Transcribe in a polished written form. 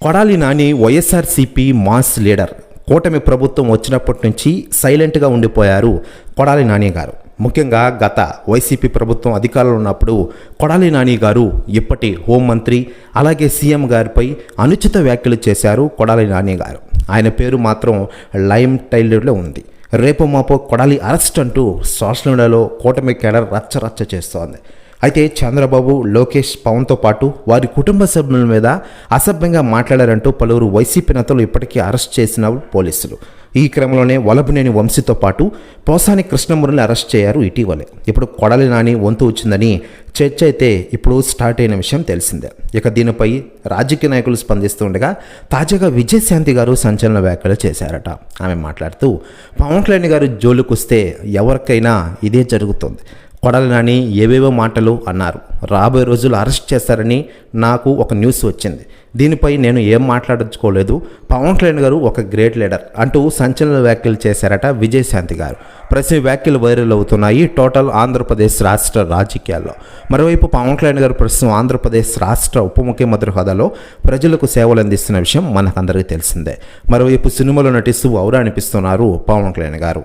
Kodali Nani YSRCP mass leader. కూటమి ప్రభుత్వం వచ్చినప్పటి నుంచి సైలెంట్గా ఉండిపోయారు కొడాలి నాని గారు. ముఖ్యంగా గత వైసీపీ ప్రభుత్వం అధికారంలో ఉన్నప్పుడు కొడాలి నాని గారు ఇప్పటి హోంమంత్రి అలాగే సీఎం గారిపై అనుచిత వ్యాఖ్యలు చేశారు కొడాలి నాని గారు. ఆయన పేరు మాత్రం లైమ్ టైలర్లో ఉంది. రేపు మాపో కొడాలి అరెస్ట్ అంటూ సోషల్ మీడియాలో కూటమి కేడర్ రచ్చ చేస్తోంది. అయితే చంద్రబాబు, లోకేష్, పవన్తో పాటు వారి కుటుంబ సభ్యుల మీద అసభ్యంగా మాట్లాడారంటూ పలువురు వైసీపీ నేతలు ఇప్పటికీ అరెస్ట్ చేసిన పోలీసులు. ఈ క్రమంలోనే వలభనేని వంశీతో పాటు పోసాని కృష్ణమూర్తిని అరెస్ట్ చేశారు ఇటీవలే. ఇప్పుడు కొడాలి నాని వంతు వచ్చిందని చర్చ అయితే ఇప్పుడు స్టార్ట్ అయిన విషయం తెలిసిందే. ఇక దీనిపై రాజకీయ నాయకులు స్పందిస్తుండగా తాజాగా విజయశాంతి గారు సంచలన వ్యాఖ్యలు చేశారట. ఆమె మాట్లాడుతూ పవన్ కళ్యాణ్ గారు జోలుకొస్తే ఎవరికైనా ఇదే జరుగుతుంది. కొడాలి నాని ఏవేవో మాటలు అన్నారు. రాబోయే రోజులు అరెస్ట్ చేస్తారని నాకు ఒక న్యూస్ వచ్చింది. దీనిపై నేను ఏం మాట్లాడించుకోలేదు. పవన్ కళ్యాణ్ గారు ఒక గ్రేట్ లీడర్ అంటూ సంచలన వ్యాఖ్యలు చేశారట విజయశాంతి గారు. ప్రతి వ్యాఖ్యలు వైరల్ అవుతున్నాయి టోటల్ ఆంధ్రప్రదేశ్ రాష్ట్ర రాజకీయాల్లో. మరోవైపు పవన్ కళ్యాణ్ గారు ప్రస్తుతం ఆంధ్రప్రదేశ్ రాష్ట్ర ఉప ముఖ్యమంత్రి హోదాలో ప్రజలకు సేవలు అందిస్తున్న విషయం మనకందరికీ తెలిసిందే. మరోవైపు సినిమాలో నటిస్తూ ఔరా అనిపిస్తున్నారు పవన్ కళ్యాణ్ గారు.